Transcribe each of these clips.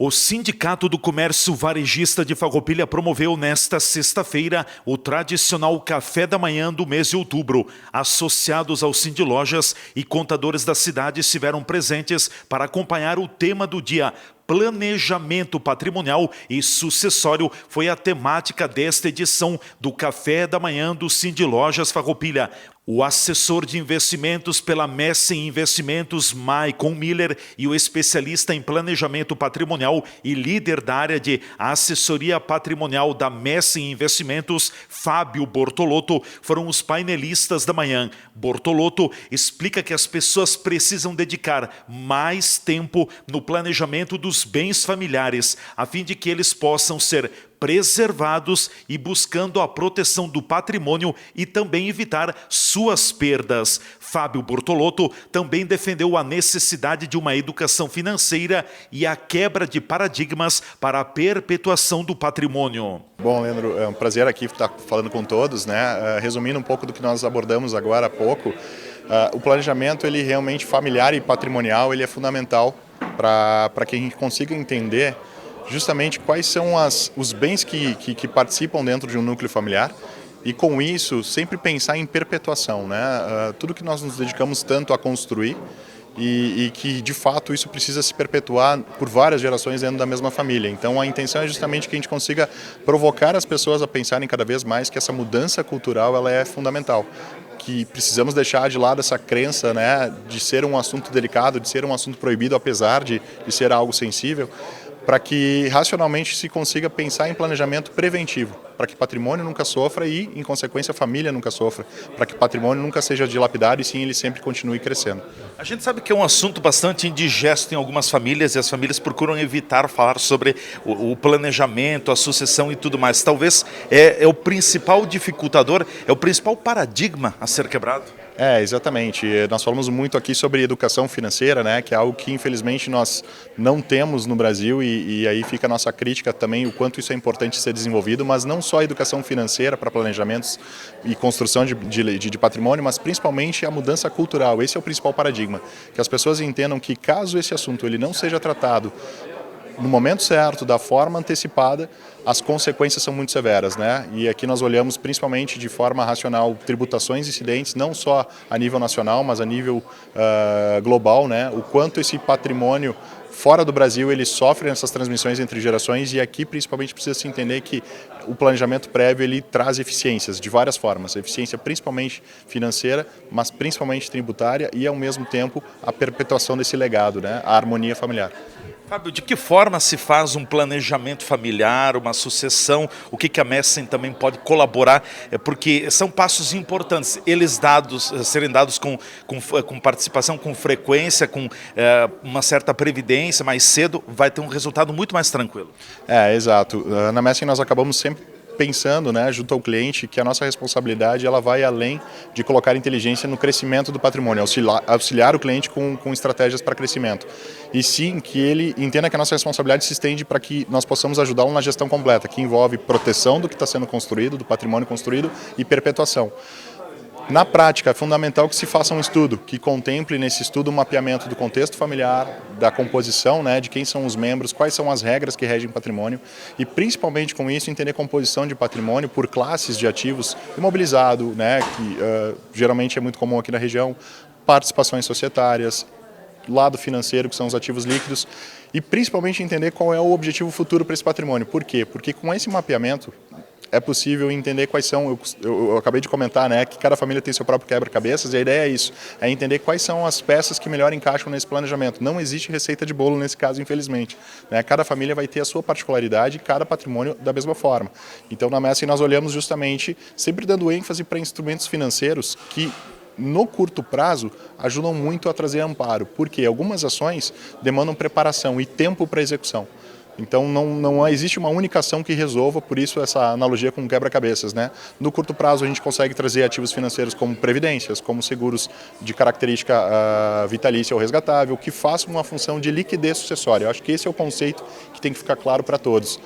O Sindicato do Comércio Varejista de Farroupilha promoveu nesta sexta-feira o tradicional café da manhã do mês de outubro. Associados ao Sindilojas e contadores da cidade estiveram presentes para acompanhar o tema do dia. Planejamento patrimonial e sucessório foi a temática desta edição do Café da Manhã do Sindilojas Farroupilha. O assessor de investimentos pela Messen Investimentos, Maicon Miller, e o especialista em planejamento patrimonial e líder da área de assessoria patrimonial da Messen Investimentos, Fábio Bortolotto, foram os painelistas da manhã. Bortolotto explica que as pessoas precisam dedicar mais tempo no planejamento dos bens familiares, a fim de que eles possam ser preservados e buscando a proteção do patrimônio e também evitar suas perdas. Fábio Bortolotto também defendeu a necessidade de uma educação financeira e a quebra de paradigmas para a perpetuação do patrimônio. Bom, Leandro, é um prazer aqui estar falando com todos, né? Resumindo um pouco do que nós abordamos agora há pouco, o planejamento ele realmente familiar e patrimonial ele é fundamental para que a gente consiga entender justamente quais são os bens que participam dentro de um núcleo familiar e, com isso, sempre pensar em perpetuação, né? Tudo que nós nos dedicamos tanto a construir e que, de fato, isso precisa se perpetuar por várias gerações dentro da mesma família. Então, a intenção é justamente que a gente consiga provocar as pessoas a pensarem cada vez mais que essa mudança cultural ela é fundamental, que precisamos deixar de lado essa crença, né, de ser um assunto delicado, de ser um assunto proibido, apesar de ser algo sensível, para que racionalmente se consiga pensar em planejamento preventivo, para que patrimônio nunca sofra e, em consequência, a família nunca sofra, para que patrimônio nunca seja dilapidado e sim ele sempre continue crescendo. A gente sabe que é um assunto bastante indigesto em algumas famílias e as famílias procuram evitar falar sobre o planejamento, a sucessão e tudo mais. Talvez é o principal dificultador, é o principal paradigma a ser quebrado. Exatamente. Nós falamos muito aqui sobre educação financeira, né, que é algo que infelizmente nós não temos no Brasil e aí fica a nossa crítica também o quanto isso é importante ser desenvolvido, mas não só a educação financeira para planejamentos e construção de patrimônio, mas principalmente a mudança cultural. Esse é o principal paradigma, que as pessoas entendam que caso esse assunto ele não seja tratado no momento certo, da forma antecipada, as consequências são muito severas, né? E aqui nós olhamos principalmente de forma racional tributações incidentes, não só a nível nacional, mas a nível global, né? O quanto esse patrimônio fora do Brasil ele sofre nessas transmissões entre gerações e aqui principalmente precisa se entender que o planejamento prévio ele traz eficiências de várias formas, eficiência principalmente financeira, mas principalmente tributária e ao mesmo tempo a perpetuação desse legado, né? A harmonia familiar. Fábio, de que forma se faz um planejamento familiar, uma sucessão? O que a Messen também pode colaborar? Porque são passos importantes, eles serem dados com participação, com frequência, com uma certa previdência mais cedo, vai ter um resultado muito mais tranquilo. Exato. Na Messen nós acabamos sempre pensando, né, junto ao cliente, que a nossa responsabilidade ela vai além de colocar inteligência no crescimento do patrimônio, auxiliar o cliente com estratégias para crescimento. E sim que ele entenda que a nossa responsabilidade se estende para que nós possamos ajudá-lo na gestão completa, que envolve proteção do que está sendo construído, do patrimônio construído e perpetuação. Na prática, é fundamental que se faça um estudo, que contemple nesse estudo o mapeamento do contexto familiar, da composição, né, de quem são os membros, quais são as regras que regem o patrimônio e, principalmente com isso, entender composição de patrimônio por classes de ativos, imobilizado, né, que geralmente é muito comum aqui na região, participações societárias, lado financeiro, que são os ativos líquidos, e principalmente entender qual é o objetivo futuro para esse patrimônio. Por quê? Porque com esse mapeamento é possível entender quais são, eu acabei de comentar, né, que cada família tem seu próprio quebra-cabeças, e a ideia é isso, é entender quais são as peças que melhor encaixam nesse planejamento. Não existe receita de bolo nesse caso, infelizmente, né? Cada família vai ter a sua particularidade, cada patrimônio da mesma forma. Então, na Messen nós olhamos justamente, sempre dando ênfase para instrumentos financeiros que, no curto prazo, ajudam muito a trazer amparo, porque algumas ações demandam preparação e tempo para execução. Então não existe uma única ação que resolva, por isso essa analogia com quebra-cabeças, né? No curto prazo a gente consegue trazer ativos financeiros como previdências, como seguros de característica vitalícia ou resgatável, que façam uma função de liquidez sucessória. Eu acho que esse é o conceito que tem que ficar claro para todos.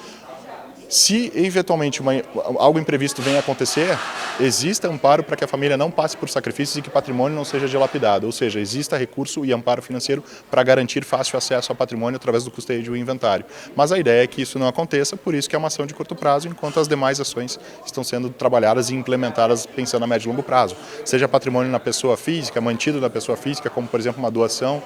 Se eventualmente algo imprevisto venha a acontecer, exista amparo para que a família não passe por sacrifícios e que o patrimônio não seja dilapidado, ou seja, exista recurso e amparo financeiro para garantir fácil acesso ao patrimônio através do custeio de um inventário. Mas a ideia é que isso não aconteça, por isso que é uma ação de curto prazo, enquanto as demais ações estão sendo trabalhadas e implementadas pensando a médio e longo prazo. Seja patrimônio na pessoa física, mantido na pessoa física, como por exemplo uma doação,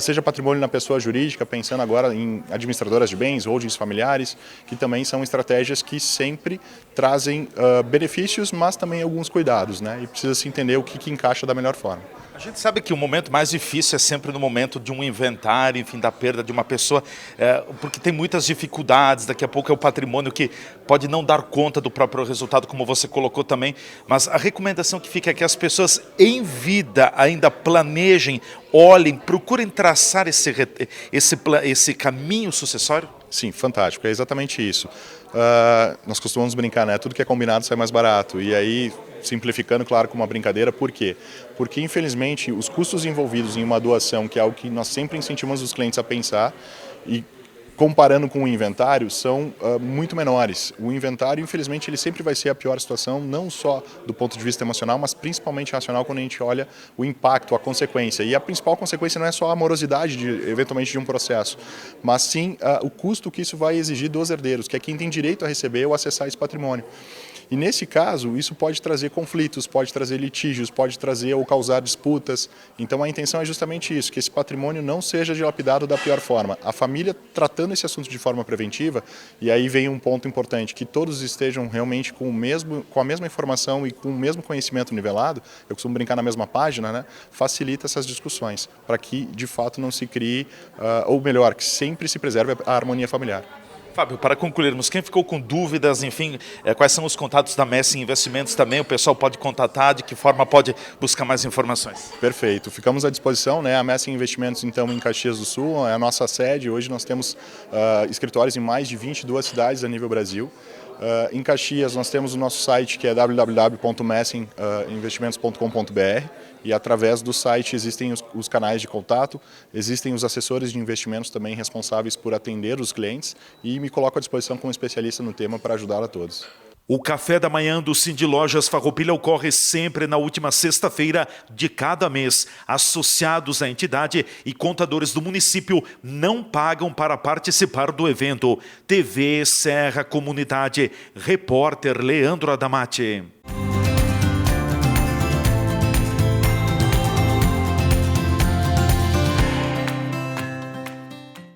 seja patrimônio na pessoa jurídica, pensando agora em administradoras de bens, holdings familiares, que também são estratégias que sempre trazem benefícios, mas também alguns cuidados, né? E precisa se entender o que encaixa da melhor forma. A gente sabe que o momento mais difícil é sempre no momento de um inventário, enfim, da perda de uma pessoa, porque tem muitas dificuldades, daqui a pouco é o patrimônio que pode não dar conta do próprio resultado, como você colocou também, mas a recomendação que fica é que as pessoas vida ainda planejem, olhem, procurem traçar esse caminho sucessório? Sim, fantástico, é exatamente isso. Nós costumamos brincar, né? Tudo que é combinado sai mais barato. E aí, simplificando, claro, com uma brincadeira, por quê? Porque, infelizmente, os custos envolvidos em uma doação, que é algo que nós sempre incentivamos os clientes a pensar, e comparando com o inventário, são muito menores. O inventário, infelizmente, ele sempre vai ser a pior situação, não só do ponto de vista emocional, mas principalmente racional, quando a gente olha o impacto, a consequência. E a principal consequência não é só a morosidade, eventualmente, de um processo, mas sim o custo que isso vai exigir dos herdeiros, que é quem tem direito a receber ou acessar esse patrimônio. E nesse caso, isso pode trazer conflitos, pode trazer litígios, pode trazer ou causar disputas. Então a intenção é justamente isso, que esse patrimônio não seja dilapidado da pior forma. A família tratando esse assunto de forma preventiva, e aí vem um ponto importante, que todos estejam realmente com a mesma informação e com o mesmo conhecimento nivelado, eu costumo brincar na mesma página, né? Facilita essas discussões, para que de fato não se crie, ou melhor, que sempre se preserve a harmonia familiar. Fábio, para concluirmos, quem ficou com dúvidas, enfim, quais são os contatos da Messi Investimentos também, o pessoal pode contatar, de que forma pode buscar mais informações? Perfeito, ficamos à disposição, né? A Messi Investimentos, então, em Caxias do Sul, é a nossa sede. Hoje nós temos escritórios em mais de 22 cidades a nível Brasil. Em Caxias nós temos o nosso site, que é www.messinvestimentos.com.br, e através do site existem os canais de contato, existem os assessores de investimentos também responsáveis por atender os clientes, e me coloco à disposição como especialista no tema para ajudar a todos. O café da manhã do Cindy Lojas Farroupilha ocorre sempre na última sexta-feira de cada mês. Associados à entidade e contadores do município não pagam para participar do evento. TV Serra Comunidade, repórter Leandro Adamati.